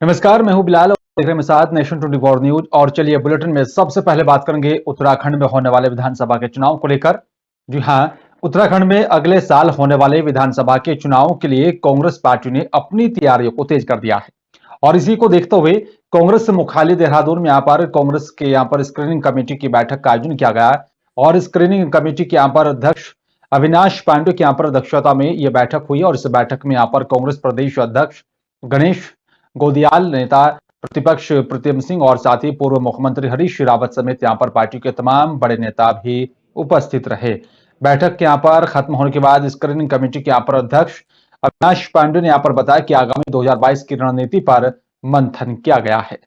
नमस्कार, मैं हूं बिलाल और देख रहे हैं मेरे साथ नेशन 24 न्यूज। और चलिए बुलेटिन में सबसे पहले बात करेंगे उत्तराखंड में होने वाले विधानसभा के चुनाव को लेकर। जी हां, उत्तराखंड में अगले साल होने वाले विधानसभा के चुनाव के लिए कांग्रेस पार्टी ने अपनी तैयारियों को तेज कर दिया है। और इसी को देखते हुए कांग्रेस मुख्यालय देहरादून में यहाँ पर कांग्रेस के यहाँ पर स्क्रीनिंग कमेटी की बैठक का आयोजन किया गया। और स्क्रीनिंग कमेटी के यहाँ पर अध्यक्ष अविनाश पांडे की यहाँ पर अध्यक्षता में यह बैठक हुई। और इस बैठक में यहाँ पर कांग्रेस प्रदेश अध्यक्ष गणेश गोदियाल, नेता प्रतिपक्ष प्रीतम सिंह और साथ ही पूर्व मुख्यमंत्री हरीश रावत समेत यहां पर पार्टी के तमाम बड़े नेता भी उपस्थित रहे। बैठक के यहां पर खत्म होने के बाद स्क्रीनिंग कमेटी के यहां पर अध्यक्ष अविनाश पांडे ने यहां पर बताया कि आगामी 2022 की रणनीति पर मंथन किया गया है।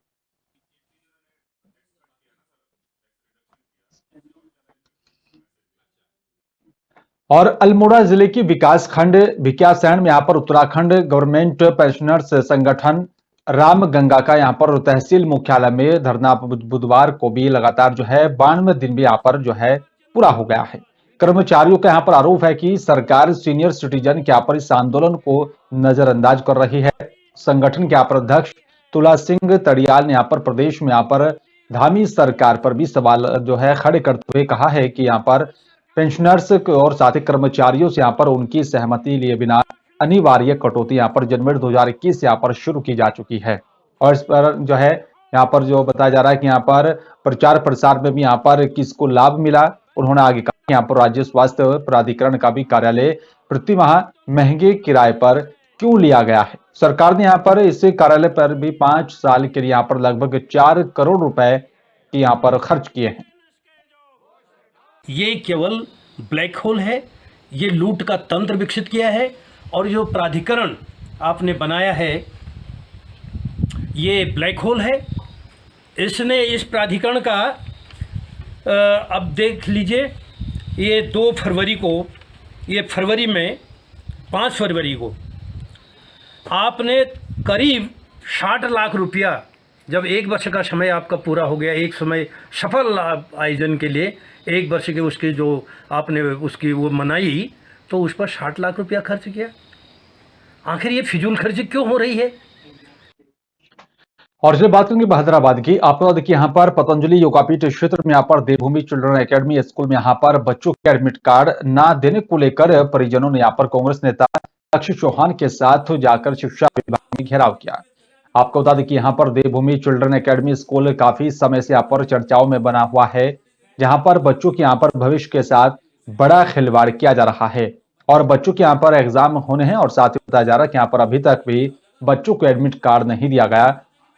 और अल्मोड़ा जिले की विकासखंड भिकियासैंण में यहां पर उत्तराखंड गवर्नमेंट पेंशनर्स संगठन राम गंगा का यहां पर तहसील मुख्यालय में धरना बुधवार को भी लगातार जो है 92 दिन भी यहां पर जो है पूरा हो गया है। कर्मचारियों का यहां पर आरोप है कि सरकार सीनियर सिटीजन के यहां पर इस आंदोलन को नजरअंदाज कर रही है। संगठन के यहां पर अध्यक्ष तुला सिंह तड़ियाल ने यहां पर प्रदेश में यहां पर धामी सरकार पर भी सवाल जो है खड़े करते हुए कहा है कि यहां पर पेंशनर्स और साथ ही कर्मचारियों से यहां पर उनकी सहमति लिए बिना अनिवार्य कटौती यहां पर जनवरी 2021 यहां पर शुरू की जा चुकी है। और इस पर जो है यहां पर जो बताया जा रहा है कि यहां पर प्रचार प्रसार में भी यहां पर किसको लाभ मिला। उन्होंने आगे कहा कि यहां पर राज्य स्वास्थ्य प्राधिकरण का भी कार्यालय प्रति माह महंगे किराए पर क्यों लिया गया है। सरकार ने यहां पर इस कार्यालय पर भी 5 साल के लिए यहां पर लगभग 4 करोड़ रुपए की यहां पर खर्च किए हैं। ये केवल ब्लैक होल है, ये लूट का तंत्र विकसित किया है। और जो प्राधिकरण आपने बनाया है ये ब्लैक होल है। इसने इस प्राधिकरण का अब देख लीजिए, ये 2 फरवरी को, ये फरवरी में 5 फरवरी को आपने करीब 60 लाख रुपया, जब 1 वर्ष का समय आपका पूरा हो गया, एक समय सफल आयोजन के लिए 1 वर्ष के उसके जो आपने उसकी वो मनाई, तो उस पर 60 लाख रुपया खर्च किया। आखिर ये फिजूल खर्ची क्यों हो रही है? और जब बात करेंगे बहादुराबाद की, आपको बता दें कि यहाँ पर पतंजलि योगापीठ क्षेत्र में यहाँ पर देवभूमि चिल्ड्रन एकेडमी स्कूल में यहाँ पर बच्चों के एडमिट कार्ड ना देने को लेकर परिजनों ने यहाँ पर कांग्रेस नेता लक्ष्य चौहान के साथ जाकर शिक्षा विभाग में घेराव किया। आपको बता दें कि यहाँ पर देवभूमि चिल्ड्रन एकेडमी स्कूल काफी समय से यहाँ पर चर्चाओं में बना हुआ है, जहां पर बच्चों के यहाँ पर भविष्य के साथ बड़ा खिलवाड़ किया जा रहा है। और बच्चों के यहाँ पर एग्जाम होने हैं और साथ ही बताया जा रहा है कि यहाँ पर अभी तक भी बच्चों को एडमिट कार्ड नहीं दिया गया।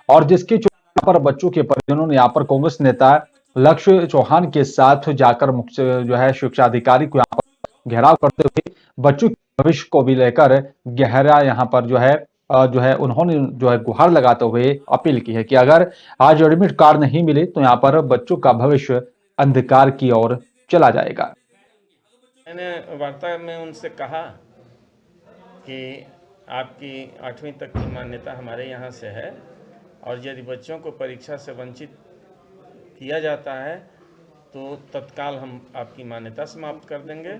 और जिसके यहाँ पर बच्चों के परिजनों ने यहाँ पर कांग्रेस नेता लक्ष्य चौहान के साथ जाकर मुख्य जो है शिक्षा अधिकारी को यहाँ पर घेराव करते हुए बच्चों के भविष्य को भी लेकर गहरा यहाँ पर जो है उन्होंने जो है गुहार लगाते हुए अपील की है कि अगर आज एडमिट कार्ड नहीं मिले तो यहाँ पर बच्चों का भविष्य अंधकार की ओर चला जाएगा। मैंने वार्ता में उनसे कहा कि आपकी 8वीं तक की मान्यता हमारे यहाँ से है, और यदि बच्चों को परीक्षा से वंचित किया जाता है तो तत्काल हम आपकी मान्यता समाप्त कर देंगे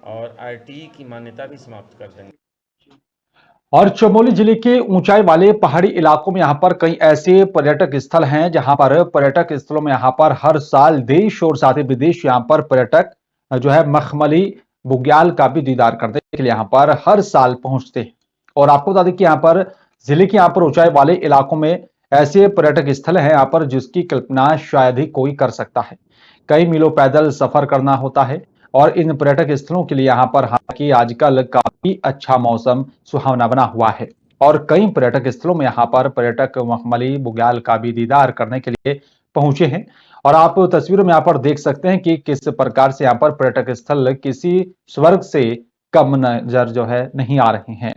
और आरटीई की मान्यता भी समाप्त कर देंगे। और चमोली जिले के ऊंचाई वाले पहाड़ी इलाकों में यहाँ पर कई ऐसे पर्यटक स्थल हैं जहां पर पर्यटक स्थलों में यहाँ पर हर साल देश और साथ ही विदेश यहाँ पर पर्यटक जो है मखमली बुग्याल का भी दीदार करने के लिए यहाँ पर हर साल पहुंचते हैं। और आपको बता दें कि यहाँ पर जिले के यहाँ पर ऊंचाई वाले इलाकों में ऐसे पर्यटक स्थल हैं यहाँ पर जिसकी कल्पना शायद ही कोई कर सकता है। कई मीलों पैदल सफर करना होता है और इन पर्यटक स्थलों के लिए यहाँ पर हालांकि आजकल काफी अच्छा मौसम सुहावना बना हुआ है। और कई पर्यटक स्थलों में यहाँ पर पर्यटक मखमली बुग्याल का भी दीदार करने के लिए पहुंचे हैं। और आप तस्वीरों में यहाँ पर देख सकते हैं कि किस प्रकार से यहाँ पर पर्यटक स्थल किसी स्वर्ग से कम नजर जो है नहीं आ रहे हैं।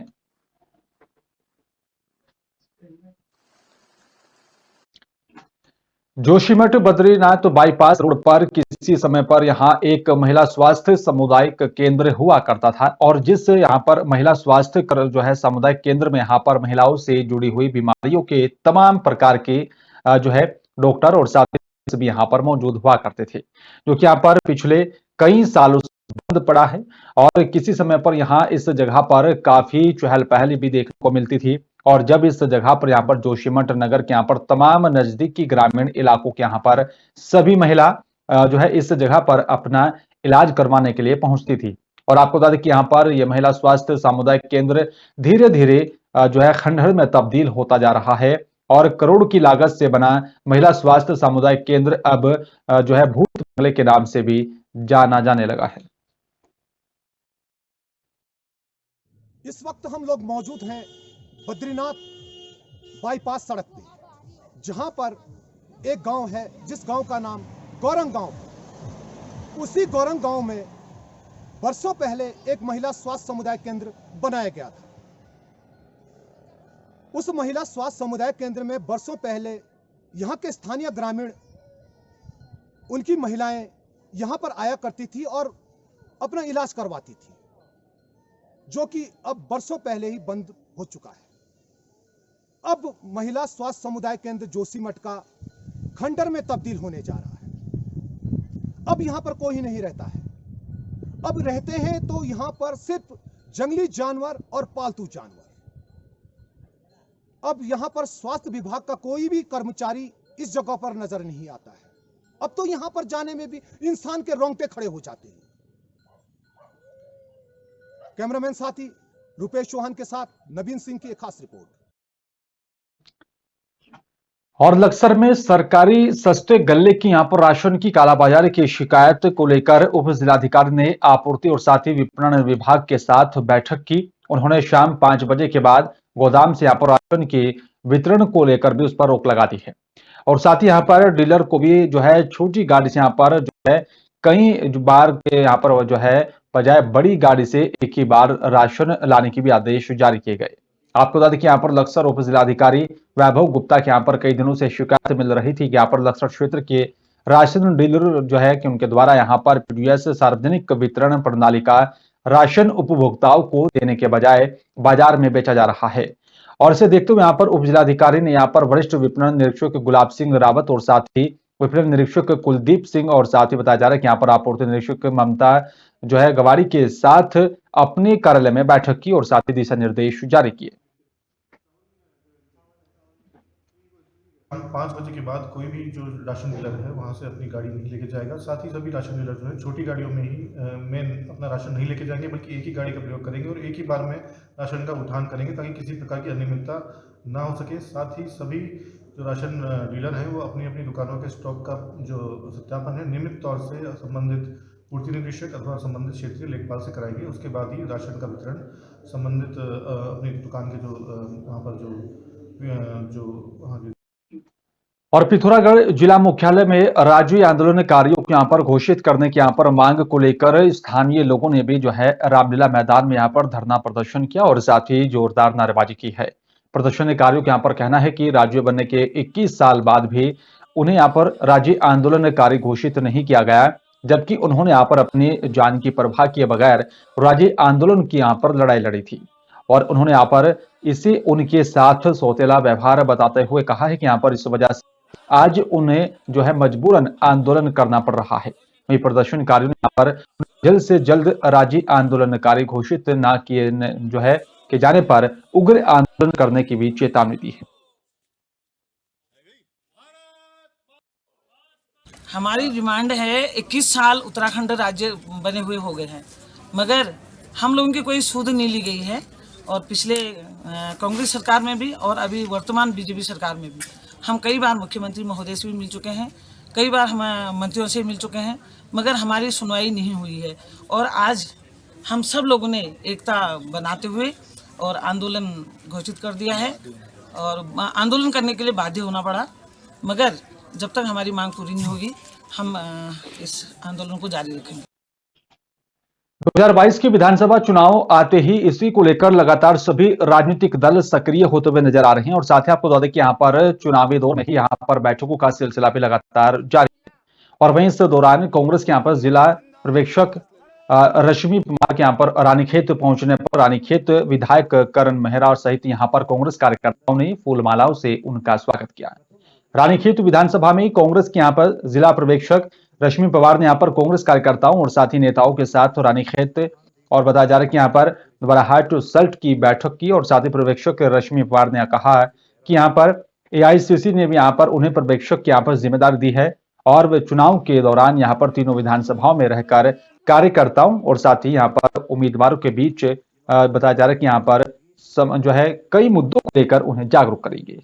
जोशीमठ बद्रीनाथ बाईपास रोड पर किसी समय पर यहां एक महिला स्वास्थ्य सामुदायिक केंद्र हुआ करता था, और जिस यहां पर महिला स्वास्थ्य जो है सामुदायिक केंद्र में यहां पर महिलाओं से जुड़ी हुई बीमारियों के तमाम प्रकार के जो है डॉक्टर और साथ भी यहां पर मौजूद हुआ करते थे, जो कि यहाँ पर पिछले कई सालों से बंद पड़ा है। और किसी समय पर यहाँ इस जगह पर काफी चहल पहल भी देखने को मिलती थी। और जब इस जगह पर यहाँ पर जोशीमठ नगर के यहाँ पर तमाम नजदीकी ग्रामीण इलाकों के यहाँ पर सभी महिला जो है इस जगह पर अपना इलाज करवाने के लिए पहुंचती थी। और आपको बता दें कि यहाँ पर यह महिला स्वास्थ्य सामुदायिक केंद्र धीरे धीरे जो है खंडहर में तब्दील होता जा रहा है और करोड़ की लागत से बना महिला स्वास्थ्य सामुदायिक केंद्र अब जो है भूत बंगले के नाम से भी जाना जाने लगा है। इस वक्त हम लोग मौजूद हैं बद्रीनाथ बाईपास सड़क पे, जहां पर एक गांव है जिस गांव का नाम गौरंग गांव है। उसी गौरंग गांव में वर्षों पहले एक महिला स्वास्थ्य समुदाय केंद्र बनाया गया था। उस महिला स्वास्थ्य समुदाय केंद्र में वर्षों पहले यहां के स्थानीय ग्रामीण, उनकी महिलाएं यहां पर आया करती थी और अपना इलाज करवाती थी, जो कि अब वर्षों पहले ही बंद हो चुका है। अब महिला स्वास्थ्य समुदाय केंद्र जोशीमठ का खंडहर में तब्दील होने जा रहा है। अब यहां पर कोई नहीं रहता है। अब रहते हैं तो यहां पर सिर्फ जंगली जानवर और पालतू जानवर। अब यहां पर स्वास्थ्य विभाग का कोई भी कर्मचारी इस जगह पर नजर नहीं आता है। अब तो यहां पर जाने में भी इंसान के रोंगटे खड़े हो जाते हैं। कैमरामैन साथी रुपेश चौहान के साथ नवीन सिंह की एक खास रिपोर्ट। और लक्सर में सरकारी सस्ते गल्ले की यहां पर राशन की कालाबाजारी की शिकायत को लेकर उप जिलाधिकारी ने आपूर्ति और साथ ही विपणन विभाग के साथ बैठक की। उन्होंने शाम 5 बजे के बाद गोदाम से यहाँ पर राशन के वितरण को लेकर भी उस पर रोक लगा दी है और साथ ही यहाँ पर डीलर को भी जो है छोटी गाड़ी से यहाँ पर जो है कई बार यहाँ पर जो है बजाय बड़ी गाड़ी से एक ही बार राशन लाने की भी आदेश जारी किए गए। आपको बता दें कि यहाँ पर लक्सर उप जिलाधिकारी वैभव गुप्ता के यहाँ पर कई दिनों से शिकायत मिल रही थी कि यहाँ पर लक्सर क्षेत्र के राशन डीलर जो है कि उनके द्वारा यहाँ पर पीडीएस सार्वजनिक वितरण प्रणाली का राशन उपभोक्ताओं को देने के बजाय बाजार में बेचा जा रहा है। और इसे देखते हुए यहाँ पर उप जिलाधिकारी ने यहाँ पर वरिष्ठ विपणन निरीक्षक गुलाब सिंह रावत और साथ ही विपणन निरीक्षक कुलदीप सिंह और साथ ही बताया जा रहा है कि यहाँ पर आपूर्ति निरीक्षक ममता जो है गवारी के साथ अपने कार्यालय में बैठक की और साथ ही दिशा निर्देश जारी किए। 5 बजे के बाद कोई भी जो राशन डीलर है वहाँ से अपनी गाड़ी नहीं लेके जाएगा। साथ ही सभी राशन डीलर जो है छोटी गाड़ियों में ही अपना राशन नहीं लेके जाएंगे, बल्कि एक ही गाड़ी का प्रयोग करेंगे और एक ही बार में राशन का उठान करेंगे ताकि किसी प्रकार की अनियमितता ना हो सके। साथ ही सभी जो राशन डीलर हैं वो अपनी अपनी दुकानों के स्टॉक का जो सत्यापन है नियमित तौर से संबंधित पूर्ति निरीक्षक अथवा संबंधित क्षेत्रीय लेखपाल से कराएंगे। उसके बाद ही राशन का वितरण संबंधित अपनी दुकान के जो वहाँ पर जो और पिथौरागढ़ जिला मुख्यालय में राज्य आंदोलनकारियों को यहाँ पर घोषित करने की यहाँ पर मांग को लेकर स्थानीय लोगों ने भी जो है रामलीला मैदान में यहाँ पर धरना प्रदर्शन किया और साथ ही जोरदार नारेबाजी की है। प्रदर्शनकारियों का यहाँ पर कहना है कि राज्य बनने के 21 साल बाद भी उन्हें यहाँ पर राज्य आंदोलनकारी घोषित नहीं किया गया, जबकि उन्होंने यहाँ पर अपनी जान की परवाह किए बगैर राज्य आंदोलन की यहाँ पर लड़ाई लड़ी थी और उन्होंने यहाँ पर इसे उनके साथ सौतेला व्यवहार बताते हुए कहा है कि यहाँ पर इस वजह से आज उन्हें जो है मजबूरन आंदोलन करना पड़ रहा है। वहीं प्रदर्शनकारियों ने यहाँ पर जल्द से जल्द राज्य आंदोलनकारी घोषित न किए जो है कि जाने पर उग्र आंदोलन करने की भी चेतावनी दी है। हमारी डिमांड है 21 साल उत्तराखंड राज्य बने हुए हो गए हैं, मगर हम लोगों की कोई सूद नहीं ली गई है। और पिछले कांग्रेस सरकार में भी और अभी वर्तमान बीजेपी सरकार में भी हम कई बार मुख्यमंत्री महोदय से भी मिल चुके हैं, कई बार हम मंत्रियों से मिल चुके हैं, मगर हमारी सुनवाई नहीं हुई है। और आज हम सब लोगों ने एकता बनाते हुए और आंदोलन घोषित कर दिया है और आंदोलन करने के लिए बाध्य होना पड़ा, मगर जब तक हमारी मांग पूरी नहीं होगी हम इस आंदोलन को जारी रखेंगे। 2022 के विधानसभा चुनाव आते ही इसी को लेकर लगातार सभी राजनीतिक दल सक्रिय होते हुए नजर आ रहे हैं और साथ ही आपको बता दें कि यहाँ पर चुनावी दौर में ही यहाँ पर बैठकों का सिलसिला भी लगातार जारी है। और वहीं इस दौरान कांग्रेस के यहाँ पर जिला पर्यवेक्षक रश्मि कुमार के यहाँ पर रानीखेत पहुंचने पर रानीखेत विधायक करण मेहरा और सहित यहाँ पर कांग्रेस कार्यकर्ताओं ने फूलमालाओं से उनका स्वागत किया। रानीखेत विधानसभा में कांग्रेस के यहाँ पर जिला पर्यवेक्षक रश्मि पवार ने यहाँ पर कांग्रेस कार्यकर्ताओं और साथी नेताओं के साथ रानीखेत और बताया जा रहा है कि यहाँ पर बराहाट सल्ट की बैठक की और साथ ही पर्यवेक्षक रश्मि पवार ने कहा कि यहाँ पर एआईसीसी ने भी यहाँ पर उन्हें पर्यवेक्षक की यहाँ पर जिम्मेदारी दी है और वे चुनाव के दौरान यहाँ पर तीनों विधानसभाओं में रहकर कार्यकर्ताओं और साथ ही यहाँ पर उम्मीदवारों के बीच बताया जा रहा है कि यहाँ पर जो है कई मुद्दों को लेकर उन्हें जागरूक करेंगे।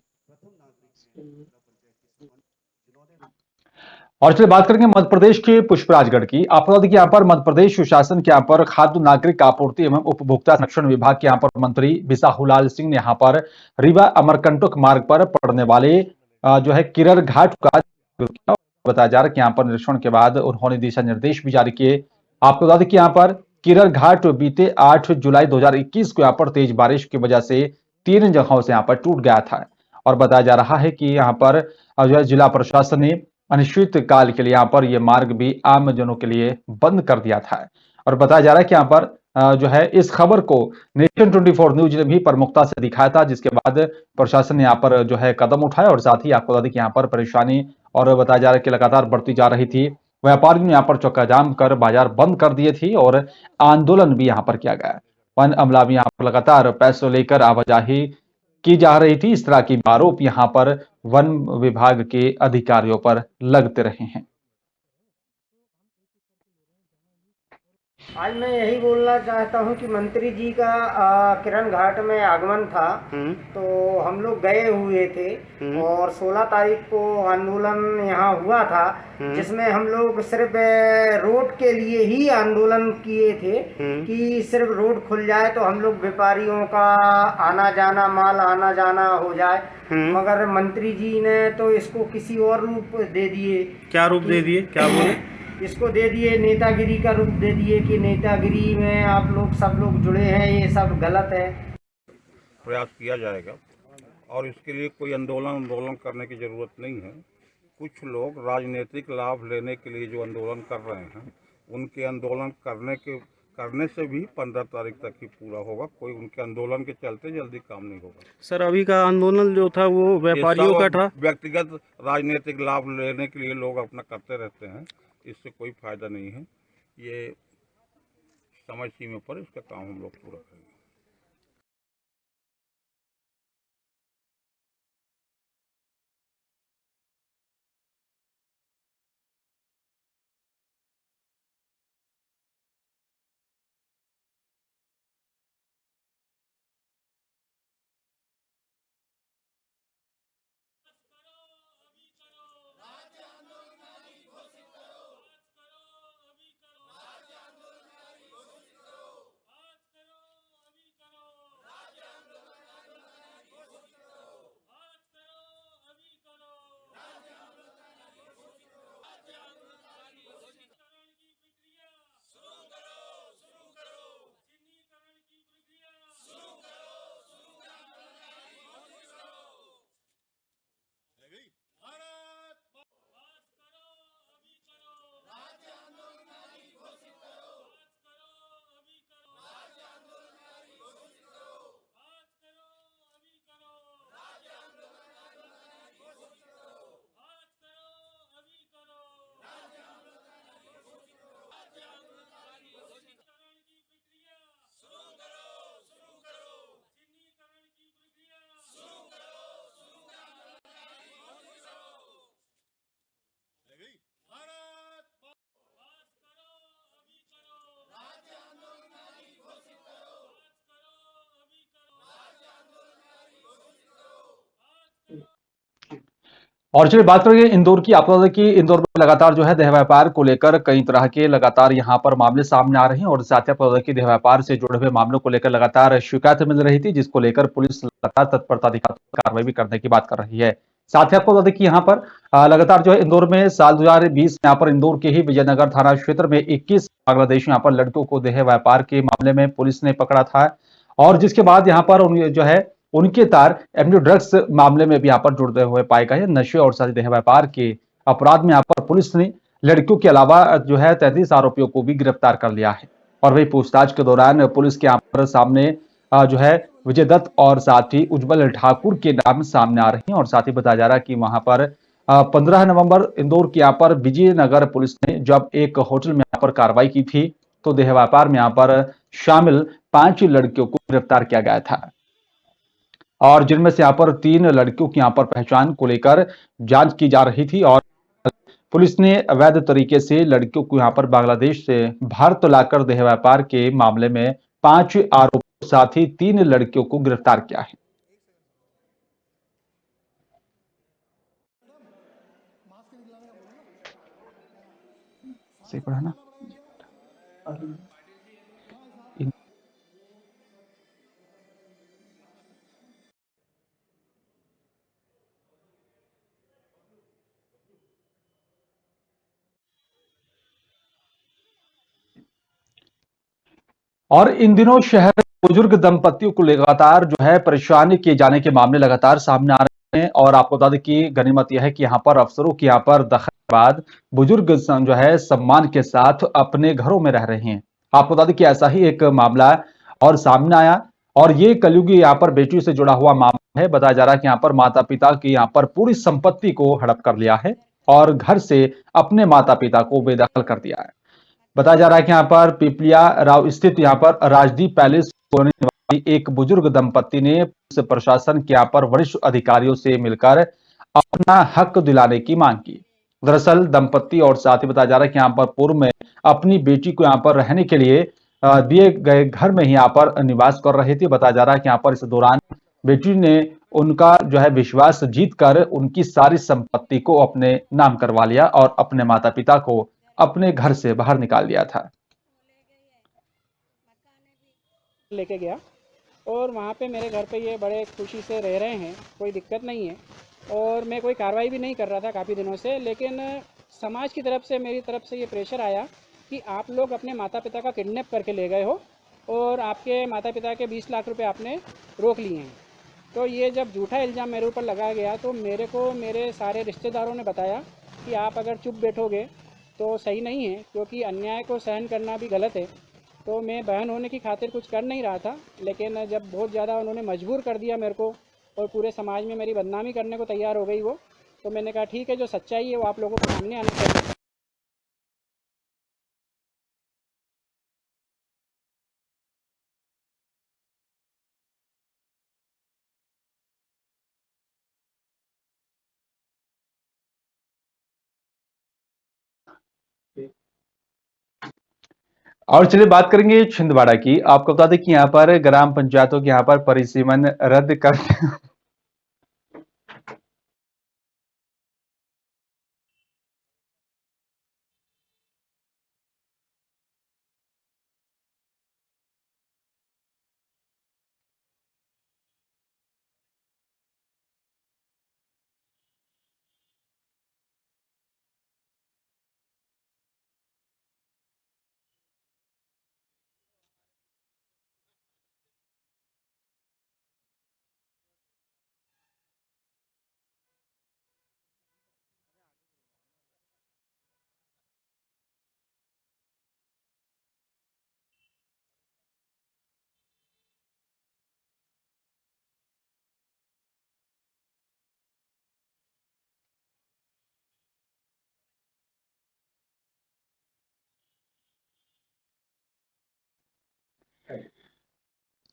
और चलिए बात करेंगे मध्य प्रदेश के पुष्पराजगढ़ की। आपको बता दें कि यहाँ पर मध्य प्रदेश शासन के यहाँ पर खाद्य नागरिक आपूर्ति एवं उपभोक्ता संरक्षण विभाग के यहाँ पर मंत्री बिसाहुलाल सिंह ने यहाँ पर रीवा अमरकंटक मार्ग पर पड़ने वाले जो है किरर घाट का बताया जा रहा है कि यहाँ पर निरीक्षण के बाद उन्होंने दिशा निर्देश भी जारी किए। आपको बता दें कि यहाँ पर किरर घाट बीते 8 जुलाई 2021 को यहाँ पर तेज बारिश की वजह से 3 जगहों से यहाँ पर टूट गया था और बताया जा रहा है कि यहाँ पर जो है जिला प्रशासन ने अनिश्चित काल के लिए यहाँ पर यह मार्ग भी आम जनों के लिए बंद कर दिया था और बताया जा रहा है कि यहाँ पर जो है इस खबर को नेशन 24 न्यूज ने भी प्रमुखता से दिखाया था, जिसके बाद प्रशासन ने यहाँ पर जो है कदम उठाया और साथ ही आपको बता दें कि यहाँ पर परेशानी और बताया जा रहा है कि लगातार बढ़ती जा रही थी। व्यापारियों ने यहाँ पर चौका जाम कर बाजार बंद कर दिए थे और आंदोलन भी यहाँ पर किया गया। वन अमला भी यहाँ पर लगातार पैसे लेकर आवाजाही की जा रही थी। इस तरह की आरोप यहाँ पर वन विभाग के अधिकारियों पर लगते रहे हैं। आज मैं यही बोलना चाहता हूं कि मंत्री जी का किरण घाट में आगमन था, तो हम लोग गए हुए थे और 16 तारीख को आंदोलन यहाँ हुआ था, जिसमें हम लोग सिर्फ रोड के लिए ही आंदोलन किए थे कि सिर्फ रोड खुल जाए तो हम लोग व्यापारियों का आना जाना, माल आना जाना हो जाए। मगर मंत्री जी ने तो इसको किसी और रूप दे दिए। क्या रूप दे दिए, क्या बोले? इसको दे दिए नेतागिरी का रूप दे दिए कि नेतागिरी में आप लोग सब लोग जुड़े हैं, ये सब गलत है। प्रयास किया जाएगा और इसके लिए कोई आंदोलन करने की ज़रूरत नहीं है। कुछ लोग राजनीतिक लाभ लेने के लिए जो आंदोलन कर रहे हैं, उनके आंदोलन करने से भी 15 तारीख तक ही पूरा होगा। कोई उनके आंदोलन के चलते जल्दी काम नहीं होगा। सर, अभी का आंदोलन जो था वो व्यापारियों का था। व्यक्तिगत राजनीतिक लाभ लेने के लिए लोग अपना करते रहते हैं, इससे कोई फायदा नहीं है। ये समय सीमा पर इसका काम हम लोग पूरा करेंगे। और चलिए बात करेंगे इंदौर की। आपको बता दें कि इंदौर में लगातार जो है देह व्यापार को लेकर कई तरह के लगातार यहां पर मामले सामने आ रहे हैं और साथ ही आपको बता दें कि देह व्यापार से जुड़े हुए मामलों को लेकर लगातार शिकायत मिल रही थी, जिसको लेकर पुलिस लगातार तत्परता दिखाकर कार्रवाई भी करने की बात कर रही है। साथ ही आपको बता दें कि यहाँ पर लगातार जो है इंदौर में साल 2020 यहाँ पर इंदौर के ही विजयनगर थाना क्षेत्र में 21 बांग्लादेशी यहाँ पर लड़कियों को देह व्यापार के मामले में पुलिस ने पकड़ा था और जिसके बाद यहाँ पर जो है उनके तार एमडी ड्रग्स मामले में भी यहाँ पर जुड़ते हुए पाए गए हैं। नशे और साथ ही देह व्यापार के अपराध में यहाँ पर पुलिस ने लड़कियों के अलावा जो है 33 आरोपियों को भी गिरफ्तार कर लिया है और वही पूछताछ के दौरान पुलिस के यहाँ पर सामने जो है विजय दत्त और साथ ही उज्जवल ठाकुर के नाम सामने आ रहे हैं और साथ ही बताया जा रहा है कि वहां पर 15 नवंबर इंदौर के यहाँ पर विजयनगर पुलिस ने जब एक होटल में यहाँ पर कार्रवाई की थी तो देह व्यापार में यहाँ पर शामिल 5 लड़कियों को गिरफ्तार किया गया था और जिनमें से यहाँ पर 3 लड़कियों की यहाँ पर पहचान को लेकर जांच की जा रही थी और पुलिस ने अवैध तरीके से लड़कियों को यहाँ पर बांग्लादेश से भारत लाकर देह व्यापार के मामले में 5 आरोपियों के साथ ही 3 लड़कियों को गिरफ्तार किया है। सही पढ़ा ना? और इन दिनों शहर में बुजुर्ग दंपतियों को लगातार जो है परेशानी किए जाने के मामले लगातार सामने आ रहे हैं और आपको बता दें कि गनीमत यह है कि यहाँ पर अफसरों की यहाँ पर दखल के बाद बुजुर्ग जो है सम्मान के साथ अपने घरों में रह रहे हैं। आपको बता दें कि ऐसा ही एक मामला और सामने आया और ये कलयुगी यहाँ पर बेटी से जुड़ा हुआ मामला है। बताया जा रहा है कि यहाँ पर माता पिता की यहाँ पर पूरी संपत्ति को हड़प कर लिया है और घर से अपने माता पिता को बेदखल कर दिया है। बताया जा रहा है कि यहाँ पर पिपलिया राव स्थित यहाँ पर राजदीप पैलेस कॉलोनी निवासी एक बुजुर्ग दंपति ने पुलिस प्रशासन के यहाँ पर वरिष्ठ अधिकारियों से मिलकर अपना हक दिलाने की मांग की। दरअसल दंपति और साथ ही बताया जा रहा है कि यहाँ पर पूर्व में अपनी बेटी को यहाँ पर रहने के लिए दिए गए घर में ही यहाँ पर निवास कर रहे थे। बताया जा रहा है कि यहाँ पर इस दौरान बेटी ने उनका जो है विश्वास जीत कर उनकी सारी संपत्ति को अपने नाम करवा लिया और अपने माता पिता को अपने घर से बाहर निकाल दिया था। लेके गया और वहाँ पे मेरे घर पे ये बड़े खुशी से रह रहे हैं, कोई दिक्कत नहीं है और मैं कोई कार्रवाई भी नहीं कर रहा था काफ़ी दिनों से, लेकिन समाज की तरफ से मेरी तरफ से ये प्रेशर आया कि आप लोग अपने माता पिता का किडनैप करके ले गए हो और आपके माता पिता के 20 लाख रुपए आपने रोक लिए हैं। तो ये जब झूठा इल्ज़ाम मेरे ऊपर लगाया गया तो मेरे को मेरे सारे रिश्तेदारों ने बताया कि आप अगर चुप बैठोगे तो सही नहीं है, क्योंकि अन्याय को सहन करना भी गलत है। तो मैं बहन होने की खातिर कुछ कर नहीं रहा था, लेकिन जब बहुत ज़्यादा उन्होंने मजबूर कर दिया मेरे को और पूरे समाज में मेरी बदनामी करने को तैयार हो गई वो, तो मैंने कहा ठीक है, जो सच्चाई है वो आप लोगों को सामने आना चाहिए। और चलिए बात करेंगे छिंदवाड़ा की। आपको बता दें कि यहाँ पर ग्राम पंचायतों के यहाँ पर परिसीमन रद्द कर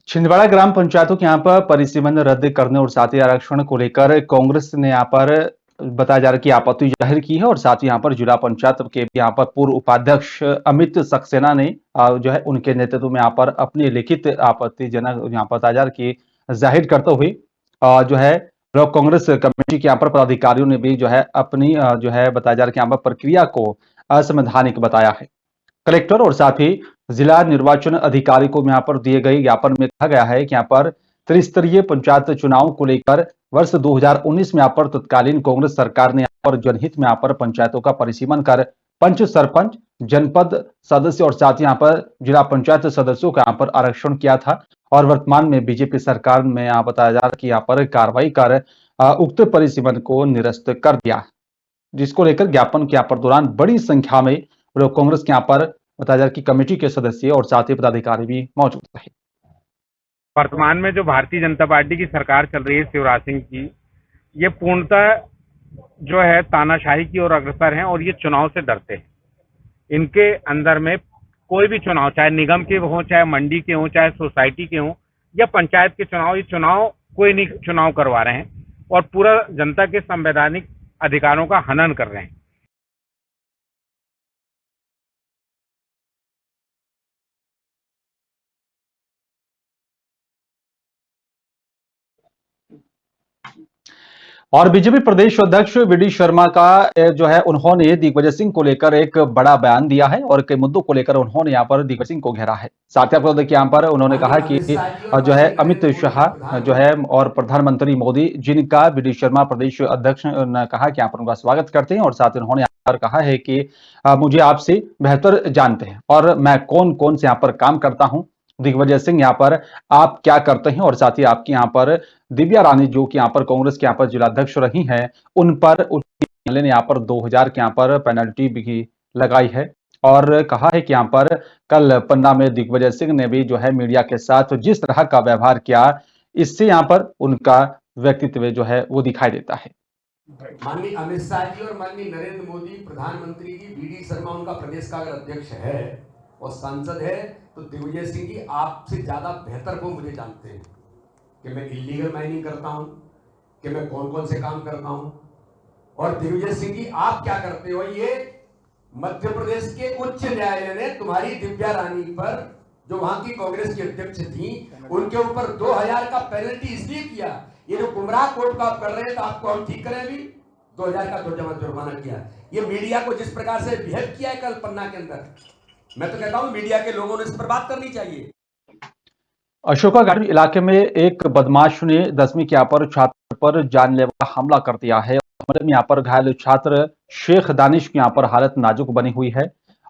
छिंदवाड़ा ग्राम पंचायतों के यहाँ पर परिसीमन रद्द करने और साथ ही आरक्षण को लेकर कांग्रेस ने यहाँ पर बताया जा रहा है कि आपत्ति जाहिर की है और साथ ही यहाँ पर जिला पंचायत के यहाँ पर पूर्व उपाध्यक्ष अमित सक्सेना ने जो है उनके नेतृत्व में यहाँ पर अपनी लिखित आपत्तिजनक यहाँ पर बताया जा रहा है कि जाहिर करते हुए जो है ब्लॉक कांग्रेस कमेटी के यहाँ पर पदाधिकारियों ने भी जो है अपनी जो है बताया जा रहा है कि यहाँ पर प्रक्रिया को असंवैधानिक बताया है। कलेक्टर और साथ ही जिला निर्वाचन अधिकारी को यहाँ पर दिए गए ज्ञापन में कहा गया है कि यहाँ पर त्रिस्तरीय पंचायत चुनाव को लेकर वर्ष 2019 में यहाँ पर तत्कालीन कांग्रेस सरकार ने यहाँ पर जनहित में यहाँ पर पंचायतों का परिसीमन कर पंच, सरपंच, जनपद सदस्य और साथ ही यहाँ पर जिला पंचायत सदस्यों का यहाँ पर आरक्षण किया था और वर्तमान में बीजेपी सरकार में यहाँ बताया जा रहा है कि यहाँ पर कार्रवाई कर उक्त परिसीमन को निरस्त कर दिया, जिसको लेकर ज्ञापन के यहाँ पर दौरान बड़ी संख्या में लोग कांग्रेस के यहाँ पर बताया जा रहा है कि कमेटी के सदस्य और साथ ही पदाधिकारी भी मौजूद रहे। वर्तमान में जो भारतीय जनता पार्टी की सरकार चल रही है शिवराज सिंह की, ये पूर्णतः जो है तानाशाही की ओर अग्रसर हैं और ये चुनाव से डरते हैं। इनके अंदर में कोई भी चुनाव, चाहे निगम के हों, चाहे मंडी के हों, चाहे सोसाइटी के हों या पंचायत के चुनाव, ये चुनाव कोई नहीं चुनाव करवा रहे हैं और पूरा जनता के संवैधानिक अधिकारों का हनन कर रहे हैं। और बीजेपी प्रदेश अध्यक्ष वीडी शर्मा का जो है उन्होंने दिग्विजय सिंह को लेकर एक बड़ा बयान दिया है और कई मुद्दों को लेकर उन्होंने यहाँ पर दिग्विजय सिंह को घेरा है। साथ ही आपको देखिए यहाँ पर उन्होंने कहा कि जो है अमित शाह जो है और प्रधानमंत्री मोदी जिनका वीडी शर्मा प्रदेश अध्यक्ष ने कहा कि यहाँ पर उनका स्वागत करते हैं और साथ ही उन्होंने यहाँ पर कहा है कि मुझे आपसे बेहतर जानते हैं और मैं कौन कौन से यहाँ पर काम करता हूँ। दिग्विजय सिंह यहाँ पर आप क्या करते हैं और साथ ही आपकी यहाँ पर दिव्या रानी जो कि यहाँ पर कांग्रेस के यहाँ पर जिलाध्यक्ष रही हैं, उन पर उच्च न्यायालय ने यहाँ पर 2000 के यहाँ पर पेनल्टी भी लगाई है और कहा है कि यहाँ पर कल पन्ना में दिग्विजय सिंह ने भी जो है मीडिया के साथ जिस तरह का व्यवहार किया, इससे यहाँ पर उनका व्यक्तित्व जो है वो दिखाई देता है। माननीय अमित शाह जी और माननीय नरेंद्र मोदी प्रधानमंत्री जी, वीडी शर्मा उनका प्रदेश का अगर अध्यक्ष है और सांसद है तो दिग्विजय सिंह जी आपसे ज्यादा बेहतर वो मुझे जानते हैं कि मैं इलीगल माइनिंग करता हूं, कि मैं कौन कौन से काम करता हूं। और दिग्विजय सिंह जी आप क्या करते हो, ये मध्य प्रदेश के उच्च न्यायालय ने तुम्हारी दिव्या रानी पर, जो वहां की कांग्रेस की अध्यक्ष थी, उनके ऊपर 2000 का पेनल्टी इसलिए किया, ये जो गुमराह कोर्ट का आप कर रहे हैं तो आपको हम ठीक करें, भी 2000 का जुर्माना किया। ये मीडिया को जिस प्रकार से बिहेव किया है कल पन्ना के अंदर, मैं तो कहता हूं मीडिया के लोगों ने इस पर बात करनी चाहिए। अशोका गार्डन इलाके में एक बदमाश ने 10वीं के यहाँ पर छात्र पर जानलेवा हमला कर दिया है। हमले में यहाँ पर घायल छात्र शेख दानिश की यहाँ पर हालत नाजुक बनी हुई है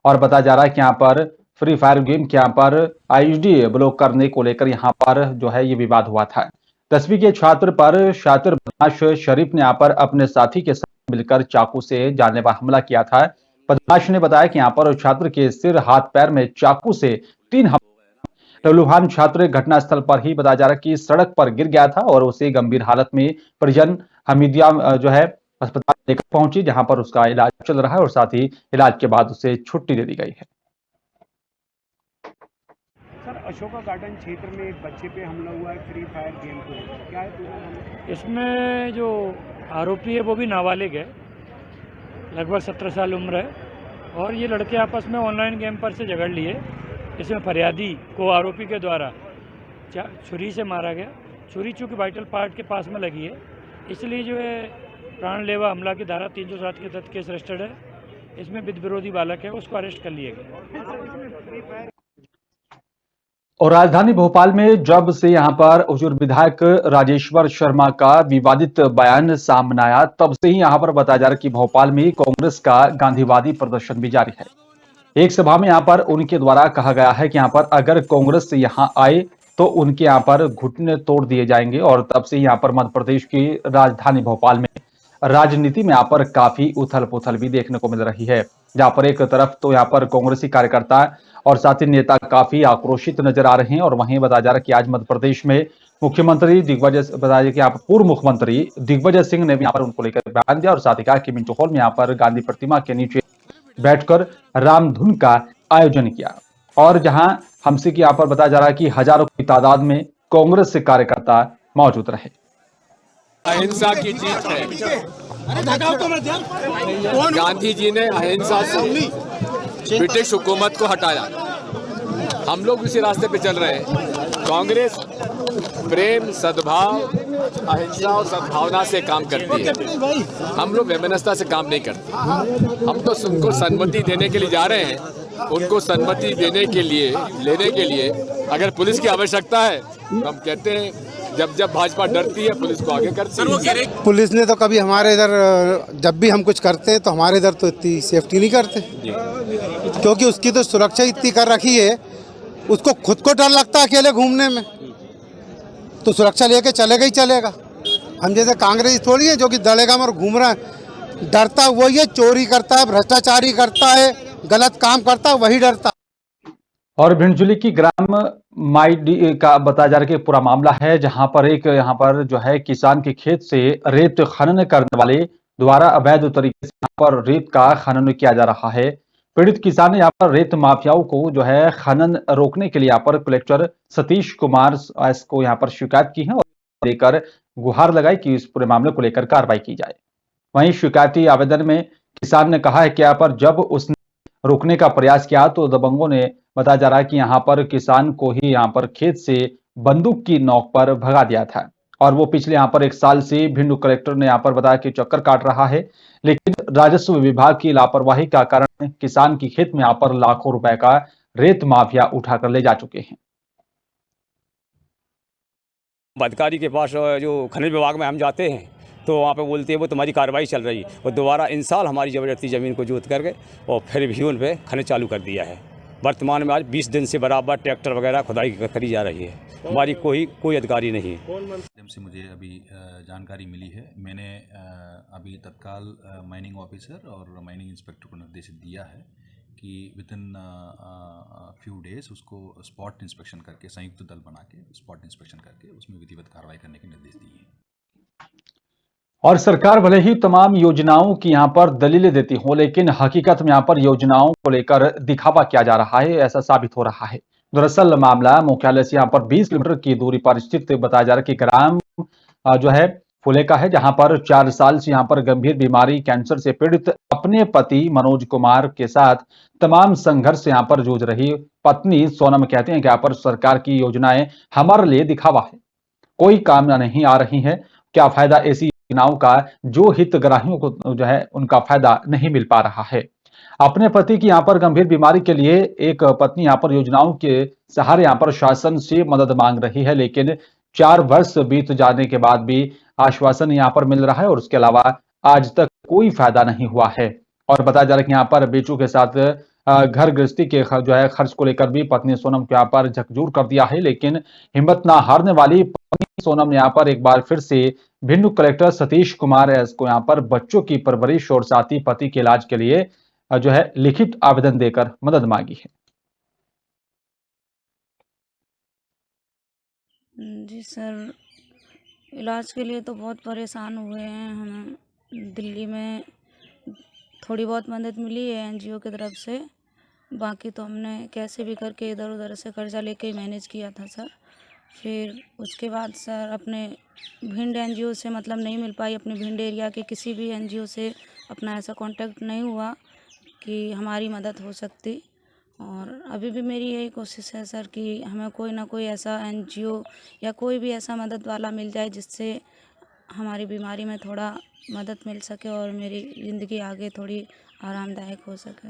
और बताया जा रहा है कि यहाँ पर फ्री फायर गेम के यहाँ पर आईडी ब्लॉक करने को लेकर यहाँ पर जो है ये विवाद हुआ था। 10वीं के छात्र पर शातिर बदमाश शरीफ ने यहाँ पर अपने साथी के साथ मिलकर चाकू से जानलेवा हमला किया था। बदमाश ने बताया कि यहाँ पर छात्र के सिर, हाथ, पैर में चाकू से 3 लहूलुहान छात्र घटनास्थल पर ही बताया जा रहा है कि सड़क पर गिर गया था और उसे गंभीर हालत में परिजन हमीदिया जो है अस्पताल लेकर पहुंची, जहां पर उसका इलाज चल रहा है और साथ ही इलाज के बाद उसे छुट्टी दे दी गई है। सर, अशोका गार्डन क्षेत्र में एक बच्चे पे हमला हुआ है फ्री फायर गेम को, क्या है पूरा मामला? इसमें जो आरोपी है वो भी नाबालिग है, लगभग 17 साल उम्र है और ये लड़के आपस में ऑनलाइन गेम पर से झगड़ लिए। इसमें फरियादी को आरोपी के द्वारा छुरी से मारा गया। छुरी चूँकि वाइटल पार्ट के पास में लगी है, इसलिए जो है प्राणलेवा हमला की धारा 360 के तहत केस रजिस्टर्ड है। इसमें विधि विरोधी बालक है, उसको अरेस्ट कर लिया गया। और राजधानी भोपाल में जब से यहां पर हुजूर विधायक राजेश्वर शर्मा का विवादित बयान सामने आया, तब से ही यहां पर बताया जा रहा है कि भोपाल में कांग्रेस का गांधीवादी प्रदर्शन भी जारी है। एक सभा में यहां पर उनके द्वारा कहा गया है कि यहां पर अगर कांग्रेस यहां आए तो उनके यहां पर घुटने तोड़ दिए जाएंगे। और तब से यहां पर मध्य प्रदेश की राजधानी भोपाल में राजनीति में यहां पर काफी उथल पुथल भी देखने को मिल रही है, जहां पर एक तरफ तो यहां पर कांग्रेसी कार्यकर्ता और साथी नेता काफी आक्रोशित नजर आ रहे हैं और वहीं बताया जा रहा है कि आज मध्य प्रदेश में मुख्यमंत्री बताया कि यहाँ पर पूर्व मुख्यमंत्री दिग्विजय सिंह ने भी यहाँ पर उनको लेकर बयान दिया और साथ ही कहा कि मिंटो हॉल में यहाँ पर गांधी प्रतिमा के नीचे बैठकर रामधुन का आयोजन किया और जहां हमसे की यहाँ पर बताया जा रहा है कि हजारों की तादाद में कांग्रेस से कार्यकर्ता मौजूद रहे। अहिंसा की जीत है। गांधी जी ने अहिंसा से ब्रिटिश हुकूमत को हटाया, हम लोग उसी रास्ते पे चल रहे हैं। कांग्रेस प्रेम, सद्भाव, अहिंसा और सद्भावना से काम करती है, हम लोग वैमनस्यता से काम नहीं करते। हम तो उनको सम्मति देने के लिए जा रहे हैं, उनको सम्मति देने के लिए, लेने के लिए अगर पुलिस की आवश्यकता है तो हम कहते हैं जब भाजपा डरती है पुलिस को आगे करती है। पुलिस ने तो कभी हमारे इधर, जब भी हम कुछ करते हैं तो हमारे इधर तो इतनी सेफ्टी नहीं करते, क्योंकि उसकी तो सुरक्षा इतनी कर रखी है, उसको खुद को डर लगता है अकेले घूमने में, तो सुरक्षा लेके चलेगा ही चलेगा। हम जैसे कांग्रेस थोड़ी है जो कि दलेगा और घूम रहा है, डरता वही है, चोरी करता है, भ्रष्टाचारी करता है, गलत काम करता है, वही डरता। और भिंड जिले की ग्राम माईडी का बताया जा रहा है कि पूरा मामला है, जहां पर एक यहाँ पर जो है किसान के खेत से रेत खनन करने वाले द्वारा अवैध तरीके से यहाँ पर रेत का खनन किया जा रहा है। पीड़ित किसान ने यहाँ पर रेत माफियाओं को जो है खनन रोकने के लिए यहाँ पर कलेक्टर सतीश कुमार एस को यहाँ पर शिकायत की है और लेकर गुहार लगाई कि इस पूरे मामले को लेकर कार्रवाई की जाए। वहीं शिकायती आवेदन में किसान ने कहा है कि यहाँ पर जब उसने रोकने का प्रयास किया तो दबंगों ने बताया जा रहा है कि यहाँ पर किसान को ही यहाँ पर खेत से बंदूक की नोक पर भगा दिया था और वो पिछले यहाँ पर 1 साल से भिंड कलेक्टर ने यहाँ पर बताया कि चक्कर काट रहा है, लेकिन राजस्व विभाग की लापरवाही का कारण किसान की खेत में यहाँ पर लाखों रुपए का रेत माफिया उठाकर ले जा चुके हैं। अधिकारी के पास जो खनिज विभाग में हम जाते हैं तो वहाँ पे बोलते हैं वो तुम्हारी कार्रवाई चल रही है और दोबारा इन साल हमारी ज़बरदस्ती ज़मीन को जोत करके और फिर भी उन पे खनिज चालू कर दिया है। वर्तमान में आज 20 दिन से बराबर ट्रैक्टर वगैरह खुदाई करी जा रही है, हमारी कोई अधिकारी नहीं है। से मुझे अभी जानकारी मिली है, मैंने अभी तत्काल माइनिंग ऑफिसर और माइनिंग इंस्पेक्टर को निर्देशित दिया है कि विद इन फ्यू डेज उसको स्पॉट इंस्पेक्शन करके संयुक्त दल बना के स्पॉट इंस्पेक्शन करके उसमें विधिवत कार्रवाई करने के निर्देश दिए हैं। और सरकार भले ही तमाम योजनाओं की यहाँ पर दलीलें देती हो, लेकिन हकीकत में यहाँ पर योजनाओं को लेकर दिखावा किया जा रहा है, ऐसा साबित हो रहा है। दरअसल मामला मुख्यालय से यहाँ पर 20 किलोमीटर की दूरी पर स्थित बताया जा रहा है कि ग्राम जो है फुले का है, जहां पर 4 साल से यहाँ पर गंभीर बीमारी कैंसर से पीड़ित अपने पति मनोज कुमार के साथ तमाम संघर्ष से यहाँ पर जूझ रही पत्नी सोनम कहते हैं कि यहाँ पर सरकार की योजनाएं हमारे लिए दिखावा है, कोई काम नहीं आ रही है। क्या फायदा ऐसी योजनाओं का जो हितग्राहियों को जो है उनका फायदा नहीं मिल पा रहा है। अपने पति की यहाँ पर गंभीर बीमारी के लिए एक पत्नी यहाँ पर योजनाओं के सहारे यहाँ पर शासन से मदद मांग रही है, लेकिन 4 वर्ष बीत जाने के बाद भी आश्वासन यहाँ पर मिल रहा है और उसके अलावा आज तक कोई फायदा नहीं हुआ है। और बताया जा रहा है कि यहाँ पर बेटू के साथ घर गृहस्थी के जो है खर्च को लेकर भी पत्नी सोनम को यहाँ पर झकझोर कर दिया है, लेकिन हिम्मत ना हारने वाली पत्नी सोनम ने यहाँ पर एक बार फिर से भिंड कलेक्टर सतीश कुमार एस को यहाँ पर बच्चों की परवरिश और साथ ही पति के इलाज के लिए जो है लिखित आवेदन देकर मदद मांगी है। जी सर, इलाज के लिए तो बहुत परेशान हुए हैं। हमें दिल्ली में थोड़ी बहुत मदद मिली है एनजीओ की तरफ से, बाकी तो हमने कैसे भी करके इधर उधर से कर्जा लेके ही मैनेज किया था सर। फिर उसके बाद सर अपने भिंड एनजीओ से मतलब नहीं मिल पाई, अपने भिंड एरिया के किसी भी एनजीओ से अपना ऐसा कांटेक्ट नहीं हुआ कि हमारी मदद हो सकती। और अभी भी मेरी यही कोशिश है सर कि हमें कोई ना कोई ऐसा एनजीओ या कोई भी ऐसा मदद वाला मिल जाए जिससे हमारी बीमारी में थोड़ा मदद मिल सके और मेरी ज़िंदगी आगे थोड़ी आरामदायक हो सके।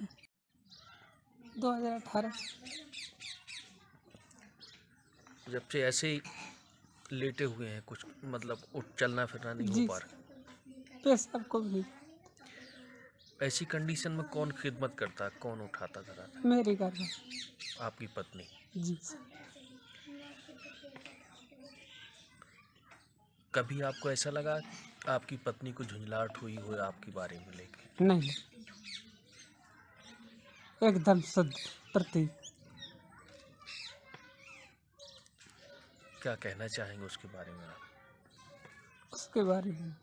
2018 जब से ऐसे ही लेटे हुए हैं, कुछ मतलब उठ चलना फिरना नहीं हो पा रहा। पैसा को भी ऐसी कंडीशन में कौन खिदमत करता, कौन उठाता कराता? मेरी घर में आपकी पत्नी। जी। कभी आपको ऐसा लगा आपकी पत्नी को झुंझलाहट हुई हो आपके बारे में लेके? नहीं, एकदम शुद्ध प्रति। क्या कहना चाहेंगे उसके बारे में आप? उसके बारे में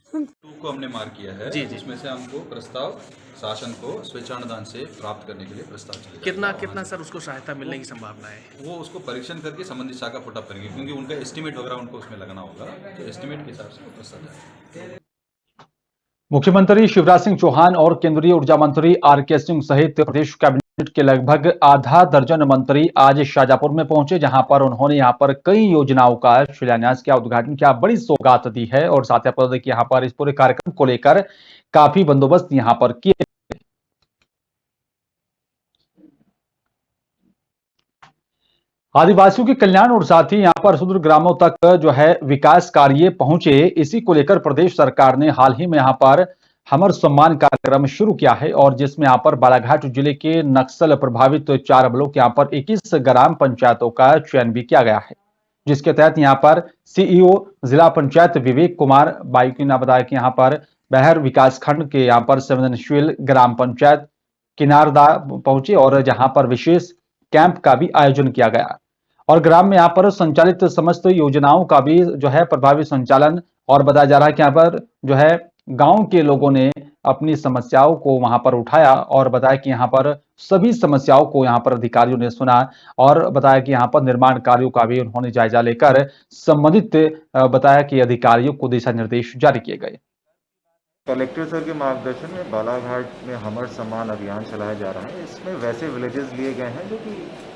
को हमने मार्क किया है जी। जिसमें से हमको प्रस्ताव शासन को स्वेच्छानुदान से प्राप्त करने के लिए प्रस्ताव चाहिए। कितना सर उसको सहायता मिलने की संभावना है? वो उसको परीक्षण करके संबंधित शाखा पुटअप करेंगे, क्योंकि उनका एस्टिमेट वगैरह उनको उसमें लगना होगा, तो एस्टिमेट के हिसाब से प्रस्ताव जाएगा। मुख्यमंत्री शिवराज सिंह चौहान और केंद्रीय ऊर्जा मंत्री आर.के. सिंह सहित प्रदेश कैबिनेट के लगभग आधा दर्जन मंत्री आज शाजापुर में पहुंचे, जहां पर उन्होंने यहां पर कई योजनाओं का शिलान्यास किया, उद्घाटन किया, बड़ी सौगात दी है और साथ ही आपको यहां पर इस पूरे कार्यक्रम को लेकर काफी बंदोबस्त यहां पर किए। आदिवासियों के कल्याण और साथ ही यहां पर सुदूर ग्रामों तक जो है विकास कार्य पहुंचे, इसी को लेकर प्रदेश सरकार ने हाल ही में यहां पर हमर सम्मान कार्यक्रम शुरू किया है और जिसमें यहां पर बालाघाट जिले के नक्सल प्रभावित 4 ब्लॉक यहां पर 21 ग्राम पंचायतों का चयन भी किया गया है, जिसके तहत यहां पर सीईओ जिला पंचायत विवेक कुमार बाइकी ने बताया कि यहां पर बहर विकास खंड के यहां पर संवेदनशील ग्राम पंचायत किनारदा पहुंचे और जहां पर विशेष कैंप का भी आयोजन किया गया और ग्राम में यहाँ पर संचालित समस्त योजनाओं का भी जो है प्रभावी संचालन। और बताया जा रहा है कि यहाँ पर जो है गांव के लोगों ने अपनी समस्याओं को वहां पर उठाया और बताया कि यहां पर सभी समस्याओं को यहां पर अधिकारियों ने सुना और बताया कि यहां पर निर्माण कार्यों का भी उन्होंने जायजा लेकर संबंधित बताया कि अधिकारियों को दिशा निर्देश जारी किए गए। कलेक्टर सर के मार्गदर्शन में बालाघाट में हमर सम्मान अभियान चलाया जा रहा है। इसमें वैसे विलेजेस लिए गए हैं जो कि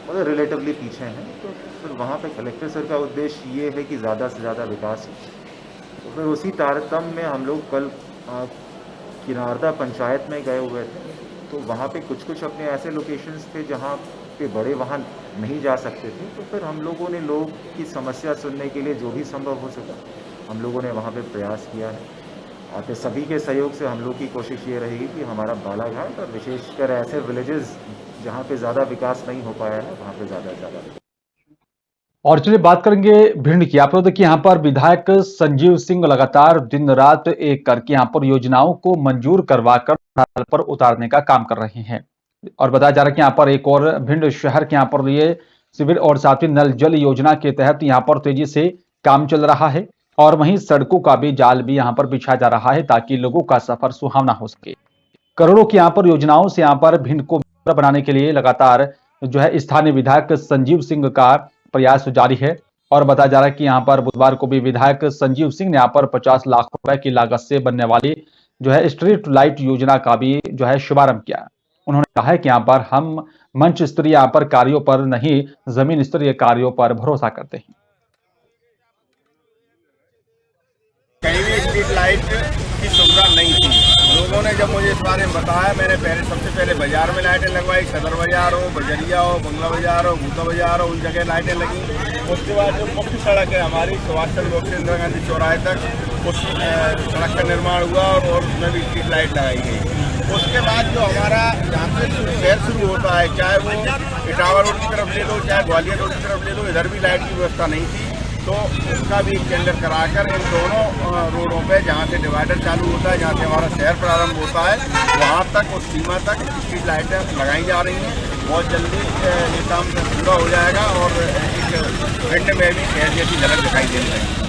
मतलब रिलेटिवली पीछे हैं, तो फिर वहाँ पे कलेक्टर सर का उद्देश्य ये है कि ज़्यादा से ज़्यादा विकास हो। तो फिर उसी तारतम्य में हम लोग कल किनारदा पंचायत में गए हुए थे, तो वहाँ पे कुछ अपने ऐसे लोकेशंस थे जहाँ पे बड़े वाहन नहीं जा सकते थे। तो फिर हम लोगों ने लोग की समस्या सुनने के लिए जो भी संभव हो सका हम लोगों ने वहाँ पे प्रयास किया है और फिर सभी के सहयोग से हम लोग की कोशिश ये रहेगी कि हमारा बालाघाट और विशेषकर ऐसे विलेजेस जहाँ पे ज़्यादा विकास नहीं हो पाया है वहाँ पे ज़्यादा से ज़्यादा। और चलिए बात करेंगे भिंड की। आप लोग देखिए यहाँ पर विधायक संजीव सिंह लगातार दिन रात एक करके यहाँ पर योजनाओं को मंजूर करवाकर धरातल पर उतारने का काम कर रहे हैं और बताया जा रहा है कि यहाँ पर एक और भिंड शहर के यहाँ पर लिए शिविर और साथ ही नल जल योजना के तहत यहाँ पर तेजी से काम चल रहा है और वहीं सड़कों का भी जाल भी यहाँ पर बिछा जा रहा है ताकि लोगों का सफर सुहावना हो सके। करोड़ों की यहाँ पर योजनाओं से यहाँ पर भिंड को बेहतर बनाने के लिए लगातार जो है स्थानीय विधायक संजीव सिंह का प्रयास जारी है और बताया जा रहा है कि यहाँ पर बुधवार को भी विधायक संजीव सिंह ने यहाँ पर 50 लाख रुपए की लागत से बनने वाली जो है स्ट्रीट लाइट योजना का भी जो है शुभारंभ किया। उन्होंने कहा है कि यहाँ पर हम मंच स्तरीय यहाँ पर कार्यों पर नहीं जमीन स्तरीय कार्यों पर भरोसा करते हैं। कहीं भी स्ट्रीट लाइट की सुविधा नहीं थी। लोगों ने जब मुझे इस बारे में बताया, मैंने सबसे पहले बाजार में लाइटें लगवाई, सदर बाजार हो, बजरिया हो, बंगला बाजार हो, भूता बाजार हो, उन जगह लाइटें लगी। उसके बाद जो मुख्य सड़क है हमारी सुभाष चंद्र बोस से इंदिरा गांधी चौराहे तक, उस सड़क का निर्माण हुआ और उसमें भी स्ट्रीट लाइट लगाई गई। उसके बाद जो हमारा जहाँ से शहर शुरू होता है, चाहे वो इटावा रोड की तरफ ले लो, चाहे ग्वालियर रोड की तरफ ले लो, इधर भी लाइट की व्यवस्था नहीं थी। तो उसका भी टेंडर कराकर इन दोनों रोडों पे जहाँ से डिवाइडर चालू होता है, जहाँ से हमारा शहर प्रारंभ होता है, वहाँ तक उस सीमा तक स्ट्रीट लाइटें लगाई जा रही हैं। बहुत जल्दी ये काम पूरा हो जाएगा और एक भिंड में भी शहर जैसी झलक दिखाई दे रही है।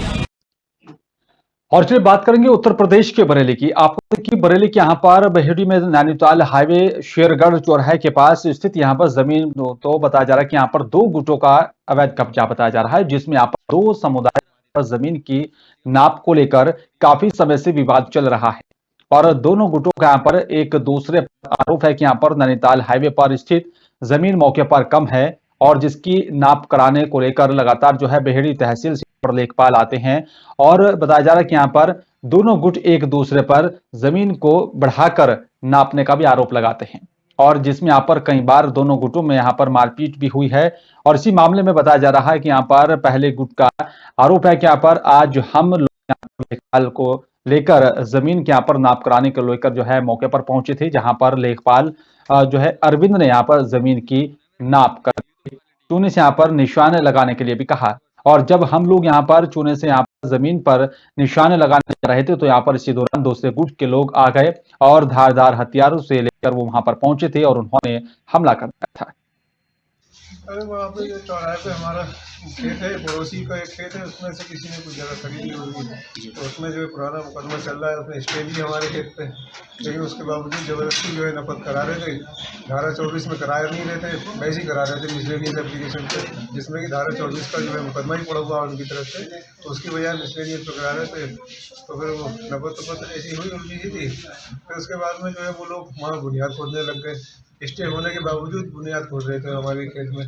और चलिए बात करेंगे उत्तर प्रदेश के बरेली की। आपको कि बरेली के यहाँ पर बहेड़ी में नैनीताल हाईवे शेरगढ़ चौराहे के पास स्थित यहाँ पर जमीन तो बताया जा रहा है कि यहाँ पर 2 गुटों का अवैध कब्जा बताया जा रहा है, जिसमें यहाँ पर 2 समुदाय पर जमीन की नाप को लेकर काफी समय से विवाद चल रहा है और दोनों गुटों का यहाँ पर एक दूसरे पर आरोप है कि यहाँ पर नैनीताल हाईवे पर स्थित जमीन मौके पर कम है और जिसकी नाप कराने को लेकर लगातार जो है बहेड़ी तहसील पर लेखपाल आते हैं और बताया जा रहा है कि यहाँ पर दोनों गुट एक दूसरे पर जमीन को बढ़ाकर नापने का भी आरोप लगाते हैं और जिसमें यहाँ पर कई बार दोनों गुटों में यहाँ पर मारपीट भी हुई है। और इसी मामले में बताया जा रहा है कि यहाँ पर पहले गुट का आरोप है कि यहाँ पर आज हम लेखपाल को लेकर जमीन के यहाँ पर नाप कराने को लेकर जो है मौके पर पहुंचे थे, जहां पर लेखपाल जो है अरविंद ने यहाँ पर जमीन की नाप कर चूने से यहाँ पर निशाने लगाने के लिए भी कहा और जब हम लोग यहाँ पर चूने से यहाँ पर जमीन पर निशाने लगाने जा रहे थे तो यहाँ पर इसी दौरान दूसरे गुट के लोग आ गए और धारदार हथियारों से लेकर वो वहां पर पहुंचे थे और उन्होंने हमला कर दिया था। अरे वहाँ पे जो चौराहे पे हमारा खेत है, पड़ोसी का एक खेत है, उसमें से किसी ने कुछ जगह खरीदी हुई है, तो उसमें जो पुराना मुकदमा चल रहा है उसमें स्टे भी हमारे खेत पे, लेकिन उसके बावजूद जबरदस्ती जो है नफरत करा रहे थे। धारा 24 में कराया नहीं रहे थे, वैसे ही करा रहे थे मिसलेनियस एप्लीकेशन पे, जिसमें कि धारा 24 का जो है मुकदमा ही पड़ा हुआ उनकी तरफ से, तो उसकी वजह मिसलेनियस पे करा रहे थे। तो फिर वो नफरत ऐसी हुई उनकी ही थी। फिर उसके बाद में जो है वो लोग वहाँ बुनियाद खोदने लग गए, स्टे होने के बावजूद बुनियाद खोद रहे थे हमारे खेत में।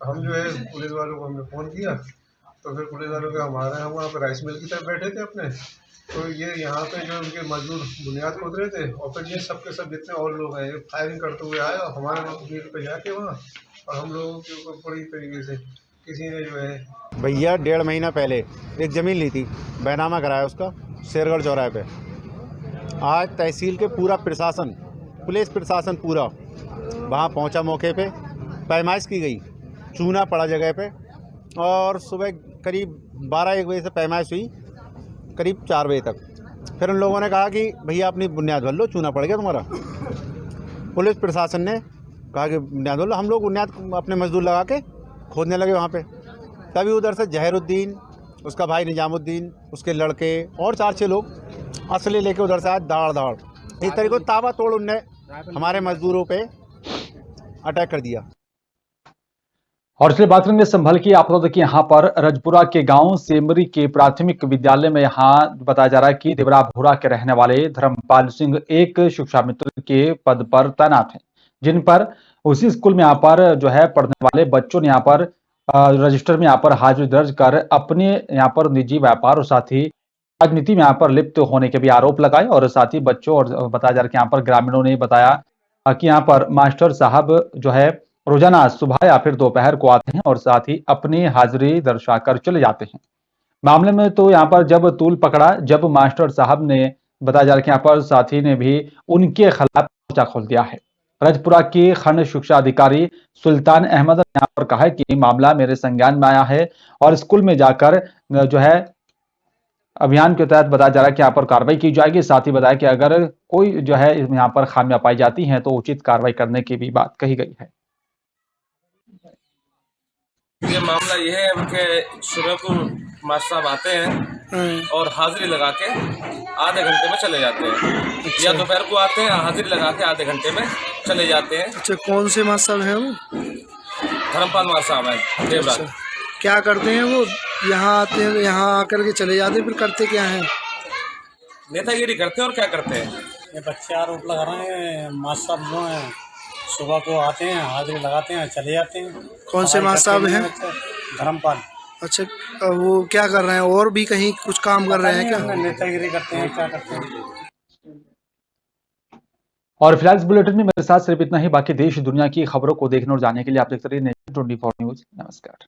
हम जो है पुलिस वालों को हमने फ़ोन किया, तो फिर पुलिस वालों के हमारे हम वहाँ पर राइस मिल की तरफ बैठे थे अपने, तो ये यहाँ पे जो उनके मजदूर बुनियाद खोद रहे थे और फिर ये सब के सब जितने और लोग हैं फायरिंग करते हुए आए और हमारे गेट पे जाके वहाँ और हम लोगों के ऊपर बड़ी तरीके से किसी ने जो है भैया 1.5 महीना पहले एक ज़मीन ली थी, बैनामा कराया उसका शेरगढ़ चौराहे पे। आज तहसील के पूरा प्रशासन, पुलिस प्रशासन पूरा वहाँ पहुँचा, मौके पे पैमाइश की गई, चूना पड़ा जगह पे और सुबह करीब 12-1 बजे से पैमाइश हुई करीब 4 बजे तक। फिर उन लोगों ने कहा कि भैया अपनी बुनियाद भर लो, चूना पड़ गया तुम्हारा। पुलिस प्रशासन ने कहा कि बुनियाद भर लो, हम लोग बुनियाद अपने मजदूर लगा के खोदने लगे वहाँ पे। तभी उधर से जहरुद्दीन, उसका भाई निजामुद्दीन, उसके लड़के और 4-6 लोग असले लेके उधर से आए दाड़ इस तरीके को ताबा तोड़ उनने हमारे मजदूरों पे अटैक कर दिया। और इसलिए बात करेंगे संभल की। आप देखिए यहाँ पर रजपुरा के गांव सेमरी के प्राथमिक विद्यालय में यहाँ बताया जा रहा है कि देवरा भोरा के रहने वाले धर्मपाल सिंह एक शिक्षा मित्र के पद पर तैनात हैं, जिन पर उसी स्कूल में यहाँ पर जो है पढ़ने वाले बच्चों ने यहाँ पर रजिस्टर में यहाँ पर हाजिरी दर्ज कर अपने यहाँ पर निजी व्यापार और साथ ही राजनीति में यहाँ पर लिप्त होने के भी आरोप लगाए। और साथ ही बच्चों और बताया जा रहा है कि यहाँ पर ग्रामीणों ने बताया कि यहाँ पर मास्टर साहब जो है रोजाना सुबह या फिर दोपहर को आते हैं और साथ ही अपनी हाजिरी दर्शाकर चले जाते हैं। मामले में तो यहाँ पर जब तूल पकड़ा, जब मास्टर साहब ने बताया जा रहा है कि यहाँ पर साथी ने भी उनके खिलाफ पर्चा खोल दिया है। रजपुरा के खंड शिक्षा अधिकारी सुल्तान अहमद ने यहाँ पर कहा है कि मामला मेरे संज्ञान में आया है और स्कूल में जाकर जो है अभियान के तहत बताया जा रहा है कि यहाँ पर कार्रवाई की जाएगी। साथ ही बताया कि अगर कोई जो है यहाँ पर खामियां पाई जाती हैं तो उचित कार्रवाई करने की भी बात कही गई है। ये मामला यह है कि सुबह को मास्टर साहब आते हैं और हाजिरी लगा के आधे घंटे में चले जाते हैं। अच्छा। या दोपहर को आते हैं, हाजिरी लगा के आधे घंटे में चले जाते हैं। अच्छा, कौन से मास्टर साहब हैं वो? धर्मपाल मास्टर साहब हैं देवराज। अच्छा। क्या करते हैं वो? यहाँ आते हैं, यहाँ आकर के चले जाते हैं, फिर करते क्या हैं? नेतागिरी करते हैं और क्या करते हैं? ये बच्चे आरोप लगा रहे हैं मास्टर साहब जो हैं सुबह को आते हैं, हाजिरी लगाते हैं, चले जाते हैं। कौन से मास्टर साहब हैं? धर्मपाल। अच्छा, वो क्या कर रहे हैं? और भी कहीं कुछ काम कर रहे हैं क्या? नेतागिरी करते हैं, क्या करते हैं। और फिलहाल इस बुलेटिन में मेरे साथ सिर्फ इतना ही। बाकी देश दुनिया की खबरों को देखने और जानने के लिए आप देखते रहिए नेशन 24 न्यूज। नमस्कार।